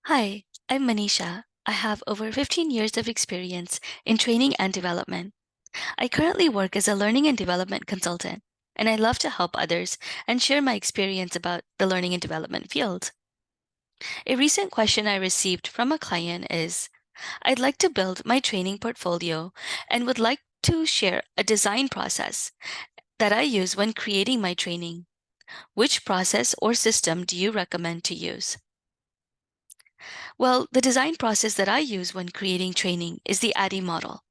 Hi, I'm Manisha. I have over 15 years of experience in training and development. I currently work as a learning and development consultant, and I love to help others and share my experience about the learning and development field. A recent question I received from a client is, I'd like to build my training portfolio and would like to share a design process that I use when creating my training. Which process or system do you recommend to use? Well, the design process that I use when creating training is the ADDIE model.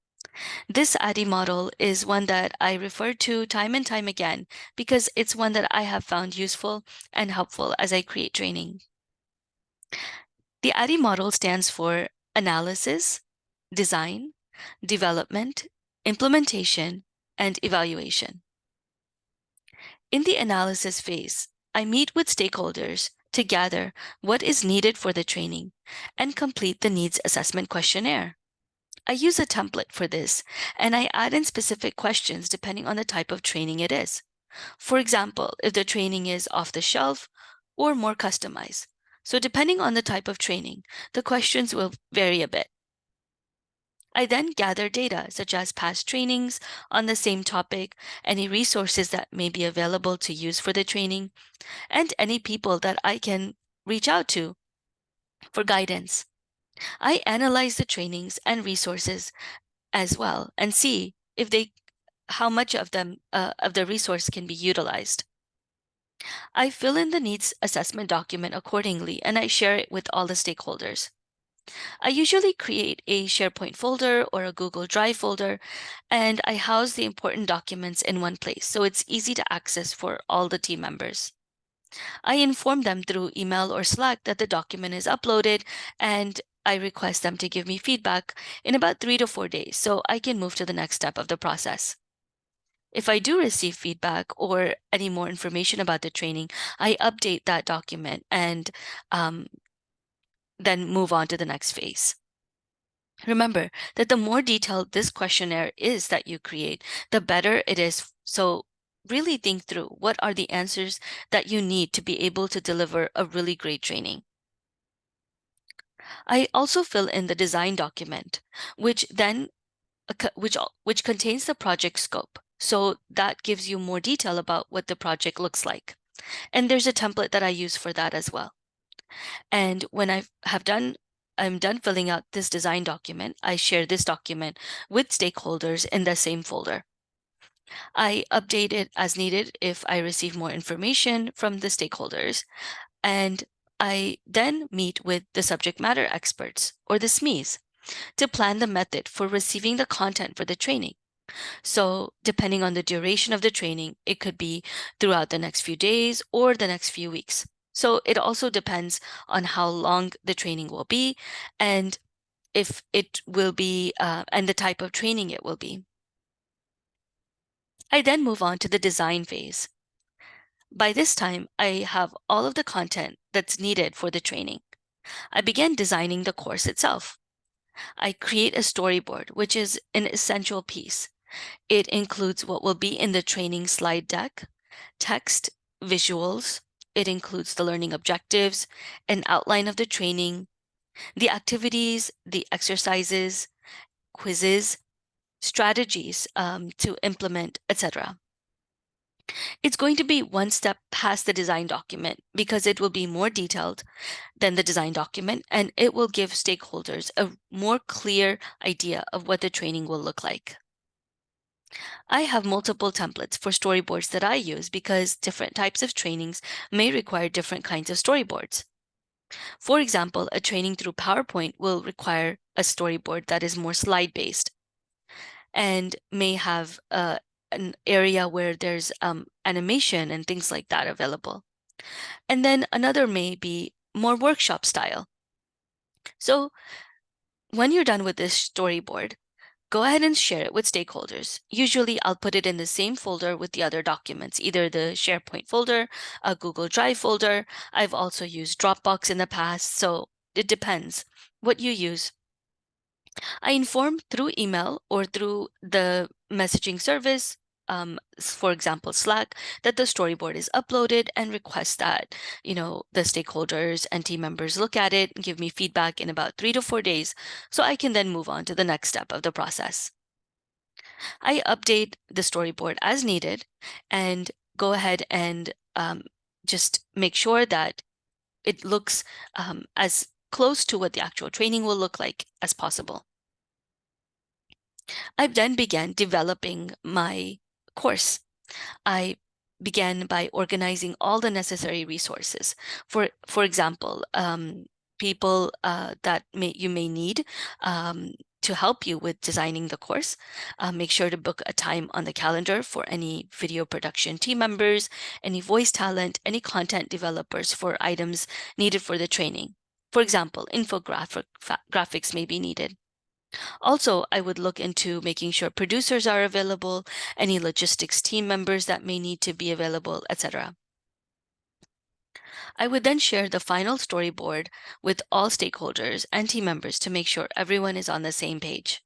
This ADDIE model is one that I refer to time and time again because it's one that I have found useful and helpful as I create training. The ADDIE model stands for analysis, design, development, implementation, and evaluation. In the analysis phase, I meet with stakeholders to gather what is needed for the training and complete the needs assessment questionnaire. I use a template for this, and I add in specific questions depending on the type of training it is. For example, if the training is off the shelf or more customized. So depending on the type of training, the questions will vary a bit. I then gather data such as past trainings on the same topic, any resources that may be available to use for the training, and any people that I can reach out to for guidance. I analyze the trainings and resources as well and see if they how much of them of the resource can be utilized. I fill in the needs assessment document accordingly and I share it with all the stakeholders. I usually create a SharePoint folder or a Google Drive folder, and I house the important documents in one place so it's easy to access for all the team members. I inform them through email or Slack that the document is uploaded, and I request them to give me feedback in about 3 to 4 days so I can move to the next step of the process. If I do receive feedback or any more information about the training, I update that document and um, then move on to the next phase. Remember that the more detailed this questionnaire is that you create, the better it is. So really think through what are the answers that you need to be able to deliver a really great training. I also fill in the design document, which then which contains the project scope. So that gives you more detail about what the project looks like. And there's a template that I use for that as well. And when I'm done filling out this design document, I share this document with stakeholders in the same folder. I update it as needed if I receive more information from the stakeholders. And I then meet with the subject matter experts or the SMEs to plan the method for receiving the content for the training. So depending on the duration of the training, it could be throughout the next few days or the next few weeks. So it also depends on how long the training will be and if it will be and the type of training it will be. I then move on to the design phase. By this time, I have all of the content that's needed for the training. I begin designing the course itself. I create a storyboard, which is an essential piece. It includes what will be in the training slide deck, text, visuals. It includes the learning objectives, an outline of the training, the activities, the exercises, quizzes, strategies to implement, etc. It's going to be one step past the design document because it will be more detailed than the design document and it will give stakeholders a more clear idea of what the training will look like. I have multiple templates for storyboards that I use because different types of trainings may require different kinds of storyboards. For example, a training through PowerPoint will require a storyboard that is more slide-based and may have an area where there's animation and things like that available. And then another may be more workshop style. So when you're done with this storyboard, go ahead and share it with stakeholders. Usually I'll put it in the same folder with the other documents, either the SharePoint folder, a Google Drive folder. I've also used Dropbox in the past, so it depends what you use. I inform through email or through the messaging service for example, Slack, that the storyboard is uploaded and request that, the stakeholders and team members look at it and give me feedback in about 3 to 4 days so I can then move on to the next step of the process. I update the storyboard as needed and go ahead and just make sure that it looks as close to what the actual training will look like as possible. I then began developing my course. I began by organizing all the necessary resources. For example, people that you may need to help you with designing the course. Make sure to book a time on the calendar for any video production team members, any voice talent, any content developers for items needed for the training. For example, graphics may be needed. Also, I would look into making sure producers are available, any logistics team members that may need to be available, etc. I would then share the final storyboard with all stakeholders and team members to make sure everyone is on the same page.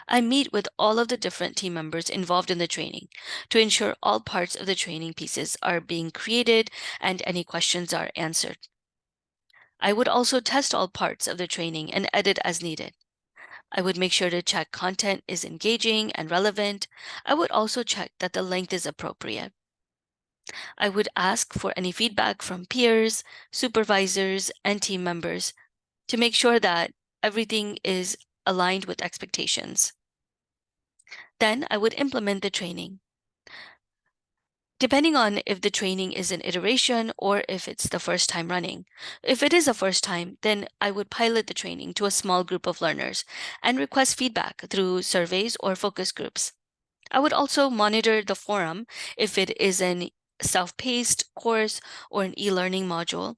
I meet with all of the different team members involved in the training to ensure all parts of the training pieces are being created and any questions are answered. I would also test all parts of the training and edit as needed. I would make sure to check content is engaging and relevant. I would also check that the length is appropriate. I would ask for any feedback from peers, supervisors, and team members to make sure that everything is aligned with expectations. Then I would implement the training. Depending on if the training is an iteration or if it's the first time running. If it is a first time, then I would pilot the training to a small group of learners and request feedback through surveys or focus groups. I would also monitor the forum if it is an self-paced course or an e-learning module,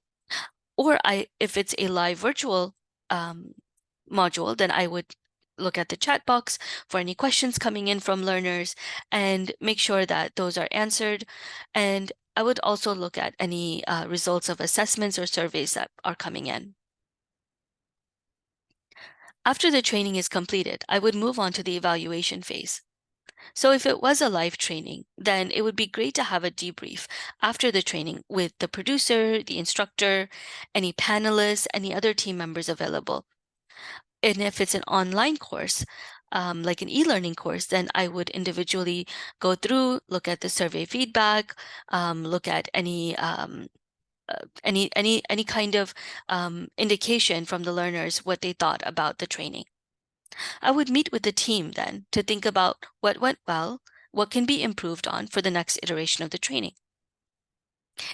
or if it's a live virtual module, then I would look at the chat box for any questions coming in from learners and make sure that those are answered. And I would also look at any results of assessments or surveys that are coming in. After the training is completed, I would move on to the evaluation phase. So if it was a live training, then it would be great to have a debrief after the training with the producer, the instructor, any panelists, any other team members available. And if it's an online course, like an e-learning course, then I would individually go through, look at the survey feedback, look at any kind of indication from the learners what they thought about the training. I would meet with the team then to think about what went well, what can be improved on for the next iteration of the training.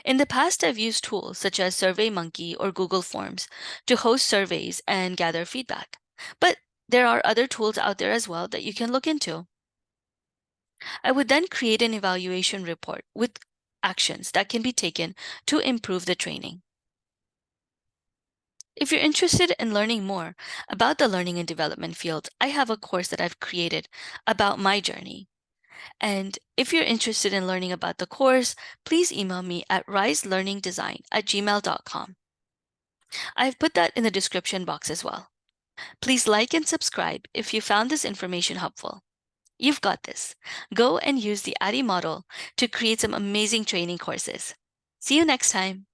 In the past, I've used tools such as SurveyMonkey or Google Forms to host surveys and gather feedback. But there are other tools out there as well that you can look into. I would then create an evaluation report with actions that can be taken to improve the training. If you're interested in learning more about the learning and development field, I have a course that I've created about my journey. And if you're interested in learning about the course, please email me at riselearningdesign@gmail.com. I've put that in the description box as well. Please like and subscribe if you found this information helpful. You've got this. Go and use the ADDIE model to create some amazing training courses. See you next time.